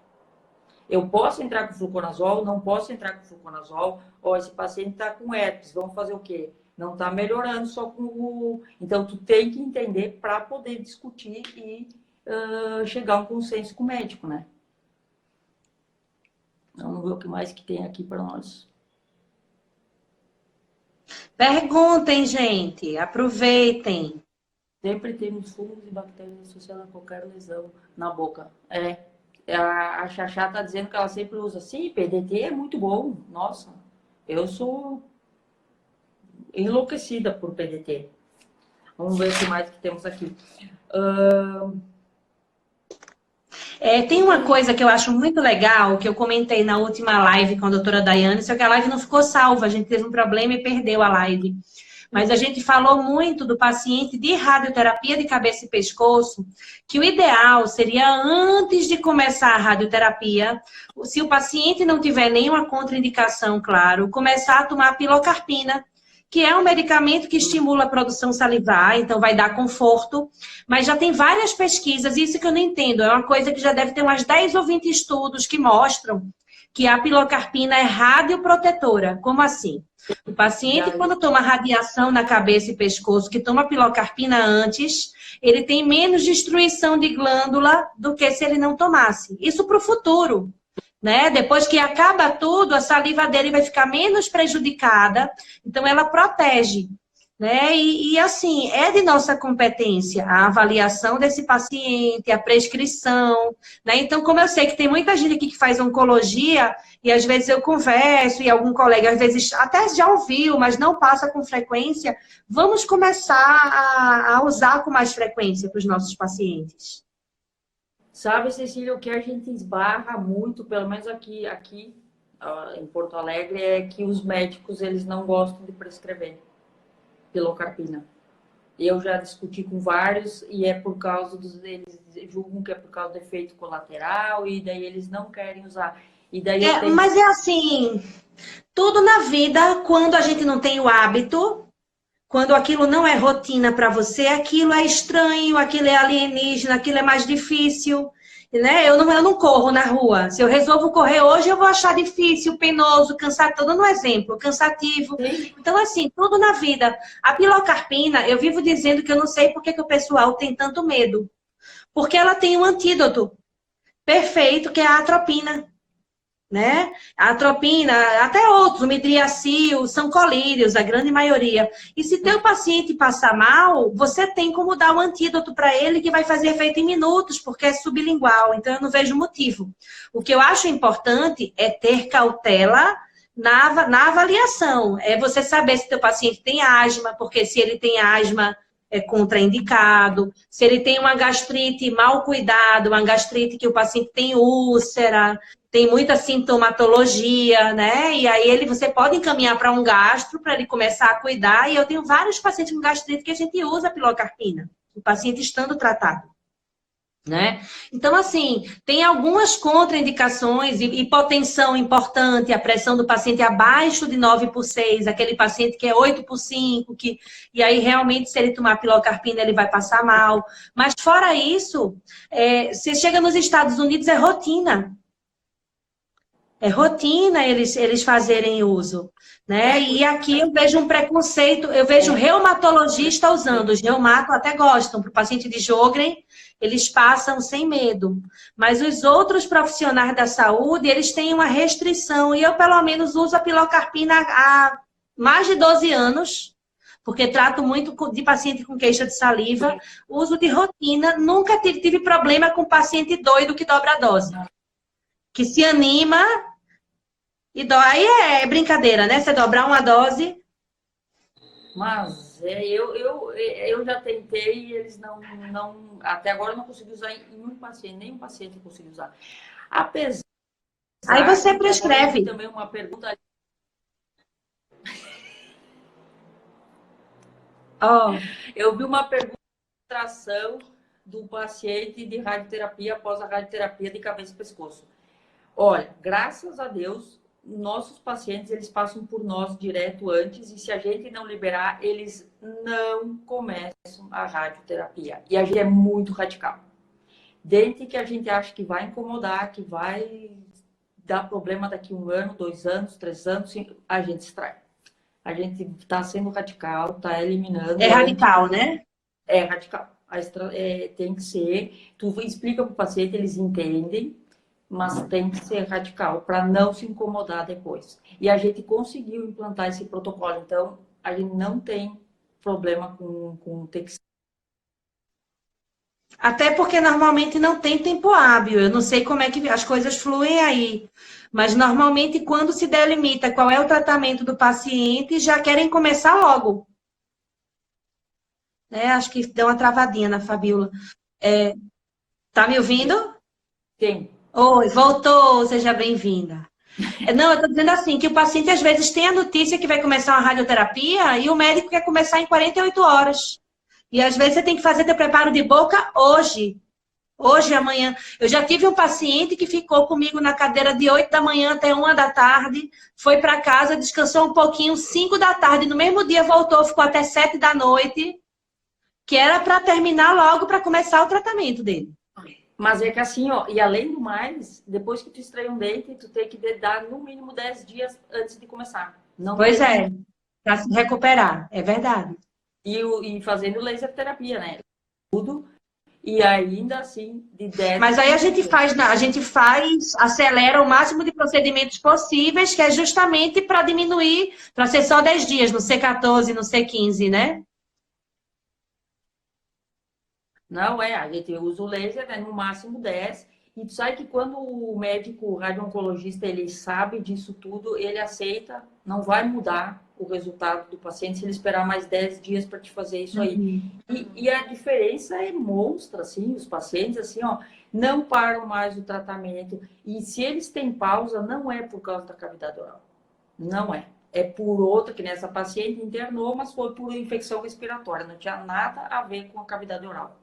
Eu posso entrar com fluconazol, não posso entrar com fluconazol. Ó, esse paciente está com herpes, vamos fazer o quê? Não está melhorando só com o... Então, tu tem que entender para poder discutir e chegar a um consenso com o médico, né? Vamos ver o que mais que tem aqui para nós. Perguntem, gente. Aproveitem. Sempre temos fungos e bactérias associadas a qualquer lesão na boca. A Xaxá está dizendo que ela sempre usa. Sim, PDT é muito bom. Nossa, eu sou enlouquecida por PDT. Vamos ver o que mais que temos aqui. Tem uma coisa que eu acho muito legal, que eu comentei na última live com a doutora Daiane, só que a live não ficou salva, a gente teve um problema e perdeu a live. Mas a gente falou muito do paciente de radioterapia de cabeça e pescoço, que o ideal seria, antes de começar a radioterapia, se o paciente não tiver nenhuma contraindicação, claro, começar a tomar pilocarpina, que é um medicamento que estimula a produção salivar, então vai dar conforto, mas já tem várias pesquisas, isso que eu não entendo, é uma coisa que já deve ter umas 10 ou 20 estudos que mostram que a pilocarpina é radioprotetora. Como assim? O paciente, quando toma radiação na cabeça e pescoço, que toma pilocarpina antes, ele tem menos destruição de glândula do que se ele não tomasse. Isso para o futuro. Né? Depois que acaba tudo, a saliva dele vai ficar menos prejudicada, então ela protege. Né? E assim, é de nossa competência a avaliação desse paciente, a prescrição. Né? Então, como eu sei que tem muita gente aqui que faz oncologia, e às vezes eu converso, e algum colega às vezes até já ouviu, mas não passa com frequência, vamos começar a usar com mais frequência para os nossos pacientes. Sabe, Cecília, o que a gente esbarra muito, pelo menos aqui em Porto Alegre, é que os médicos eles não gostam de prescrever pilocarpina. Eu já discuti com vários e é por causa eles julgam que é por causa do efeito colateral e daí eles não querem usar. E daí eu tenho... Mas é assim, tudo na vida, quando a gente não tem o hábito, quando aquilo não é rotina para você, aquilo é estranho, aquilo é alienígena, aquilo é mais difícil, né? Eu não corro na rua. Se eu resolvo correr hoje, eu vou achar difícil, penoso, cansativo. Estou dando um exemplo, cansativo. Sim. Então, assim, tudo na vida. A pilocarpina, eu vivo dizendo que eu não sei por que o pessoal tem tanto medo. Porque ela tem um antídoto perfeito, que é a atropina. Né? A atropina, até outros, o midriacil, são colírios, a grande maioria. E se teu paciente passar mal, você tem como dar um antídoto para ele que vai fazer efeito em minutos, porque é sublingual, então eu não vejo motivo. O que eu acho importante é ter cautela na avaliação, é você saber se teu paciente tem asma, porque se ele tem asma, é contraindicado, se ele tem uma gastrite mal cuidado, uma gastrite que o paciente tem úlcera, tem muita sintomatologia, né? E aí você pode encaminhar para um gastro para ele começar a cuidar. E eu tenho vários pacientes com gastrite que a gente usa a pilocarpina, o paciente estando tratado, né? Então, assim, tem algumas contraindicações, hipotensão importante, a pressão do paciente abaixo de 9/6, aquele paciente que é 8/5, e aí realmente se ele tomar pilocarpina ele vai passar mal. Mas fora isso, você chega nos Estados Unidos, é rotina. É rotina eles fazerem uso, né? E aqui eu vejo um preconceito, eu vejo reumatologista usando, os reumatos até gostam, para o paciente de Sjögren, eles passam sem medo. Mas os outros profissionais da saúde, eles têm uma restrição, e eu pelo menos uso a pilocarpina há mais de 12 anos, porque trato muito de paciente com queixa de saliva, uso de rotina, nunca tive problema com paciente doido que dobra a dose. Que se anima e aí é brincadeira, né? Você dobrar uma dose. Mas eu já tentei e eles não. Até agora eu não consegui usar em um paciente, nenhum paciente eu consegui usar. Apesar Aí você que prescreve. também uma pergunta. Oh. Eu vi uma pergunta do paciente de radioterapia após a radioterapia de cabeça e pescoço. Olha, graças a Deus, nossos pacientes, eles passam por nós direto antes e se a gente não liberar, eles não começam a radioterapia. E a gente é muito radical. Desde que a gente acha que vai incomodar, que vai dar problema daqui 1 ano, 2 anos, 3 anos, a gente extrai. A gente está sendo radical, está eliminando. É radical, né? É radical. Tem que ser. Tu explica para o paciente, eles entendem, mas tem que ser radical para não se incomodar depois. E a gente conseguiu implantar esse protocolo, então a gente não tem problema com ter que... Até porque normalmente não tem tempo hábil. Eu não sei como é que as coisas fluem aí. Mas normalmente quando se delimita qual é o tratamento do paciente, já querem começar logo. Acho que deu uma travadinha na Fabiola. Tá me ouvindo? Tem. Oi, voltou, seja bem-vinda. Não, eu estou dizendo assim, que o paciente às vezes tem a notícia que vai começar uma radioterapia e o médico quer começar em 48 horas. E às vezes você tem que fazer teu preparo de boca hoje. Hoje, amanhã. Eu já tive um paciente que ficou comigo na cadeira de 8 da manhã até 1 da tarde, foi para casa, descansou um pouquinho, 5 da tarde, no mesmo dia voltou, ficou até 7 da noite, que era para terminar logo para começar o tratamento dele. Mas é que assim, ó, e além do mais, depois que tu extrai um dente, tu tem que dar no mínimo 10 dias antes de começar. Não Pois tem... é, para se recuperar, é verdade. E fazendo laser terapia, né? Tudo. E ainda assim, de 10... Mas aí a gente faz, acelera o máximo de procedimentos possíveis, que é justamente para diminuir, para ser só 10 dias, não ser 14, não ser 15, né? Não, a gente usa o laser, né, no máximo 10. E tu sabe que quando o médico radio-oncologista, ele sabe disso tudo, ele aceita, não vai mudar o resultado do paciente se ele esperar mais 10 dias para te fazer isso aí. E a diferença é monstra, assim, os pacientes, assim, ó, não param mais o tratamento. E se eles têm pausa, não é por causa da cavidade oral. Não é. é por outra, que nessa paciente internou, mas foi por infecção respiratória, não tinha nada a ver com a cavidade oral,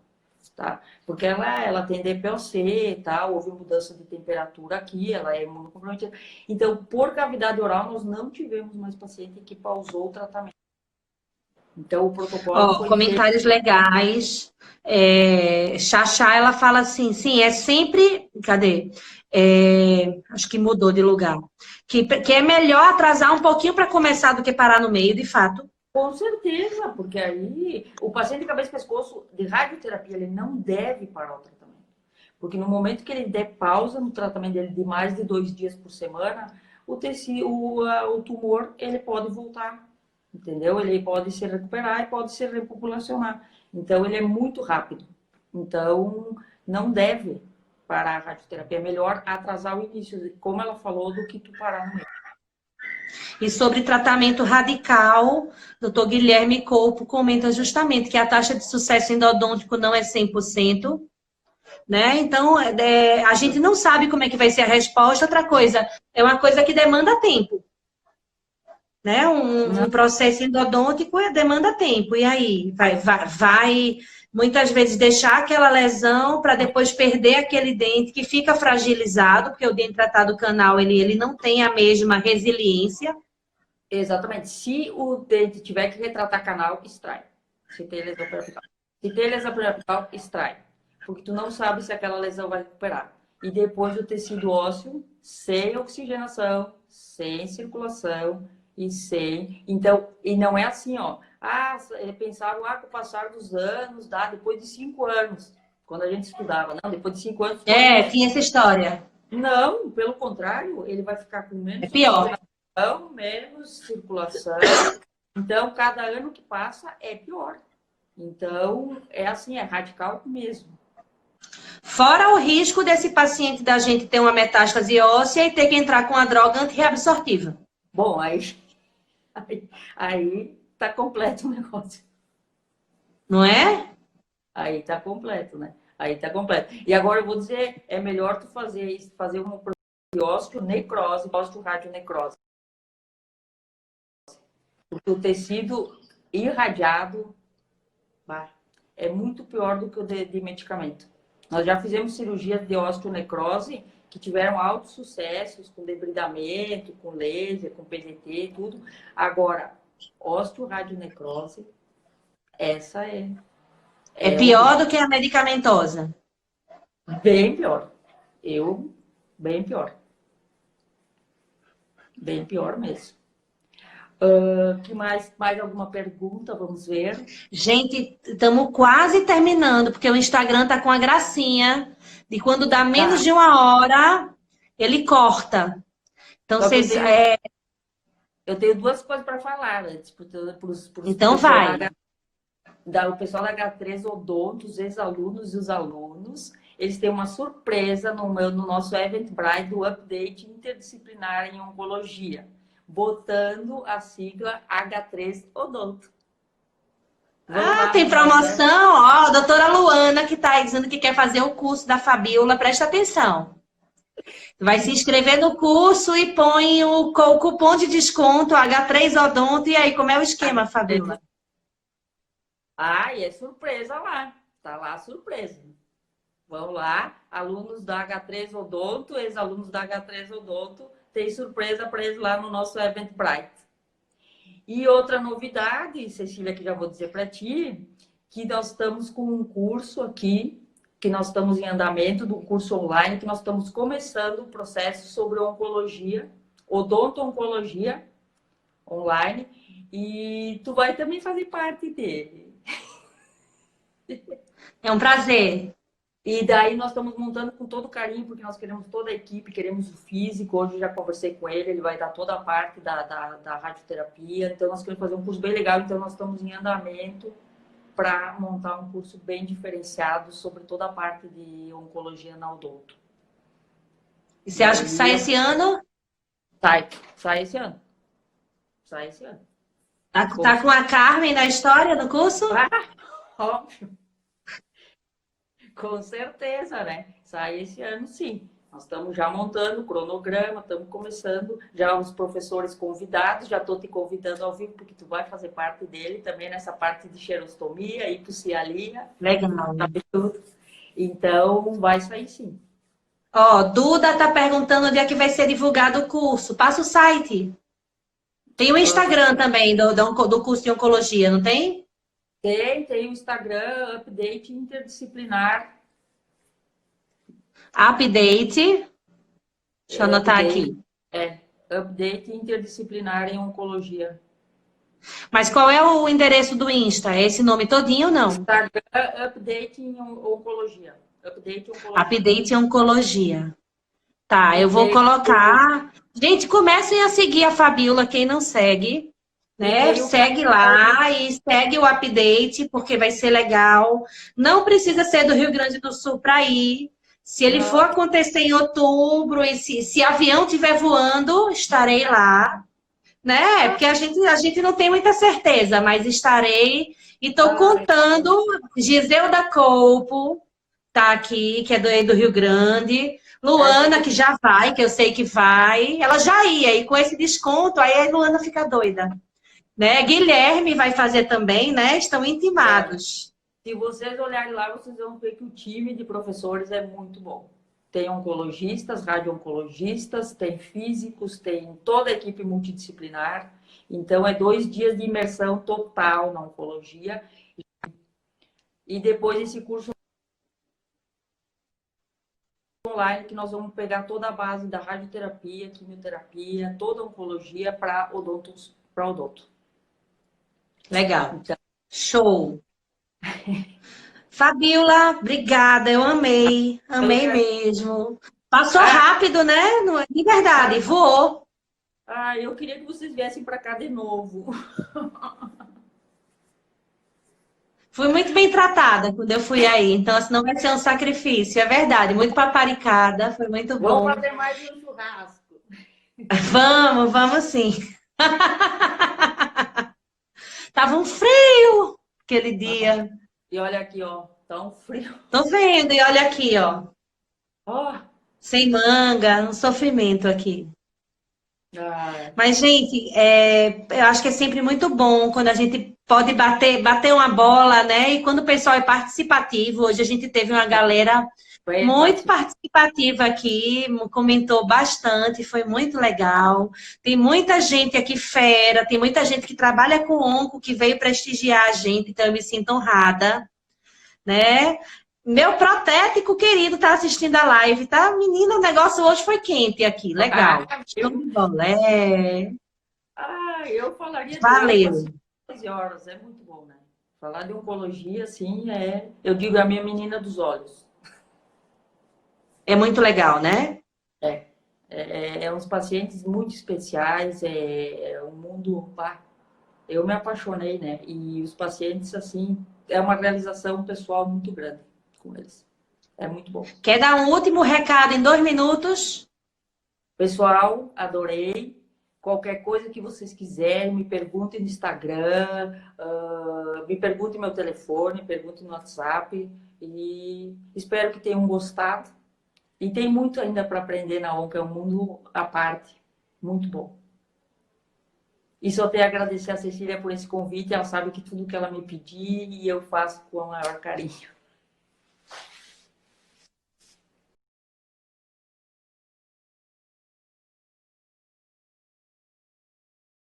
tá? Porque ela tem DPOC, tá? Houve mudança de temperatura aqui, ela é imunocomprometida. Então, por cavidade oral, nós não tivemos mais paciente que pausou o tratamento. Então, o protocolo Ó, foi feito. comentários legais. Xaxá, ela fala assim, sim, é sempre. Cadê? Acho que mudou de lugar. Que é melhor atrasar um pouquinho para começar do que parar no meio, de fato. Com certeza, porque aí o paciente de cabeça e pescoço de radioterapia, ele não deve parar o tratamento. Porque no momento que ele der pausa no tratamento dele de mais de 2 dias por semana, o tumor, ele pode voltar, entendeu? Ele pode se recuperar e pode se repopulacionar. Então, ele é muito rápido. Então, não deve parar a radioterapia. É melhor atrasar o início, como ela falou, do que tu parar no meio. E sobre tratamento radical, doutor Guilherme Coupo comenta justamente que a taxa de sucesso endodôntico não é 100%, né? Então, a gente não sabe como é que vai ser a resposta. Outra coisa, é uma coisa que demanda tempo, né? Um processo endodôntico demanda tempo. E aí, vai muitas vezes deixar aquela lesão para depois perder aquele dente que fica fragilizado, porque o dente tratado canal, ele não tem a mesma resiliência. Exatamente. Se o dente tiver que retratar canal, extrai. Se tem lesão periapical. Se tem lesão periapical, extrai. Porque tu não sabe se aquela lesão vai recuperar. E depois o tecido ósseo, sem oxigenação, sem circulação e sem... Então, e não é assim, ó. Pensaram, com o passar dos anos, depois de 5 anos. Quando a gente estudava, não, depois de 5 anos... Tinha essa história. Não, pelo contrário, ele vai ficar com menos... É pior. Menos circulação. Então, cada ano que passa é pior. Então, é assim, é radical mesmo. Fora o risco desse paciente da gente ter uma metástase óssea e ter que entrar com a droga antirreabsortiva. Bom, aí tá completo o negócio. Não é? Aí tá completo, né? Aí tá completo. E agora eu vou dizer, é melhor tu fazer uma osteonecrose, osteoradionecrose. Porque o tecido irradiado é muito pior do que o de medicamento. Nós já fizemos cirurgias de osteonecrose que tiveram altos sucessos com debridamento, com laser, com PDT, tudo. Agora, osteoradionecrose, essa É pior do que a medicamentosa. Bem pior. Bem pior. Bem pior mesmo. Que mais alguma pergunta? Vamos ver. Gente, estamos quase terminando, porque o Instagram tá com a gracinha de quando dá menos de 1 hora, ele corta. Então, vocês... Eu tenho 2 coisas para falar antes. Então, vai. O pessoal da H3 Odonto, os ex-alunos e os alunos, eles têm uma surpresa no nosso Eventbrite do Update Interdisciplinar em Oncologia, botando a sigla H3 Odonto. Tem promoção, ó, a doutora Luana, que está dizendo que quer fazer o curso da Fabiola, presta atenção. Vai se inscrever no curso e põe o cupom de desconto H3 Odonto, e aí, como é o esquema, Fabiola? E é surpresa lá, tá lá a surpresa. Vamos lá, alunos da H3 Odonto, ex-alunos da H3 Odonto, tem surpresa para eles lá no nosso Eventbrite. E outra novidade, Cecília, que já vou dizer para ti, que nós estamos com um curso aqui, que nós estamos em andamento do curso online, que nós estamos começando o processo sobre oncologia, odonto-oncologia online, e tu vai também fazer parte dele. É um prazer. E daí nós estamos montando com todo carinho, porque nós queremos toda a equipe, queremos o físico. Hoje eu já conversei com ele vai dar toda a parte da radioterapia. Então nós queremos fazer um curso bem legal. Então nós estamos em andamento para montar um curso bem diferenciado sobre toda a parte de oncologia na odonto. E você acha que sai esse ano? Sai esse ano. Sai esse ano. Tá com a Carmen na história do curso? Óbvio. Com certeza, né? Sai esse ano, sim. Nós estamos já montando o cronograma, estamos começando, já os professores convidados, já estou te convidando ao vivo, porque tu vai fazer parte dele também nessa parte de xerostomia, hipossialia, Legal. sabe tudo. Então, vai sair sim. Ó, Duda tá perguntando onde é que vai ser divulgado o curso. Passa o site. Tem o Instagram também do curso de oncologia, não tem? Tem o Instagram, Update Interdisciplinar. Update. Deixa eu anotar Update, aqui. Update Interdisciplinar em Oncologia. Mas qual é o endereço do Insta? É esse nome todinho ou não? Instagram, Update em Oncologia. Update Oncologia. Update Oncologia. Tá, eu vou E colocar. Gente, comecem a seguir a Fabiola, quem não segue, né? tem o Segue lá e segue o update, porque vai ser legal. Não precisa ser do Rio Grande do Sul para ir. Se ele for acontecer em outubro, e se avião estiver voando, estarei lá, né? Porque a gente não tem muita certeza, mas estarei. E estou contando, Giselda Colpo tá aqui, que é do Rio Grande. Luana, que já vai, que eu sei que vai. Ela já ia, e com esse desconto, aí a Luana fica doida. Né? Guilherme vai fazer também, né? Estão intimados. Se vocês olharem lá, vocês vão ver que o time de professores é muito bom. Tem oncologistas, radio-oncologistas, tem físicos, tem toda a equipe multidisciplinar. Então, é 2 dias de imersão total na oncologia. E depois esse curso online, que nós vamos pegar toda a base da radioterapia, quimioterapia, toda a oncologia para odonto. Legal. Então, Show. Fabiola, obrigada, eu amei. Amei mesmo. Passou rápido, né? De verdade, voou. eu queria que vocês viessem para cá de novo. Fui muito bem tratada quando eu fui aí, então assim, não vai ser um sacrifício, é verdade. Muito paparicada, foi muito bom. Vamos fazer mais um churrasco. Vamos sim. Tava um frio aquele dia. E olha aqui, ó, tá um frio. Tô vendo, e olha aqui, ó. Ó. Sem manga, um sofrimento aqui. Ah, Mas, gente, eu acho que é sempre muito bom quando a gente pode bater uma bola, né? E quando o pessoal é participativo. Hoje a gente teve uma galera muito participativa aqui, comentou bastante, foi muito legal. Tem muita gente aqui fera, tem muita gente que trabalha com onco, que veio prestigiar a gente, então eu me sinto honrada, né? Meu protético querido tá assistindo a live, tá? Menina, o negócio hoje foi quente aqui, legal. Show de bola, eu falaria Valeu. de 12 horas, é muito bom, né? Falar de oncologia, assim, eu digo, a minha menina dos olhos. É muito legal, né? É uns pacientes muito especiais, um mundo... Eu me apaixonei, né? E os pacientes, assim, é uma realização pessoal muito grande com eles. É muito bom. Quer dar um último recado em 2 minutos? Pessoal, adorei. Qualquer coisa que vocês quiserem, me perguntem no Instagram, me perguntem no meu telefone, me perguntem no WhatsApp. E espero que tenham gostado. E tem muito ainda para aprender na ONC, é um mundo à parte. Muito bom. E só tenho a agradecer a Cecília por esse convite. Ela sabe que tudo que ela me pedir, eu faço com o maior carinho.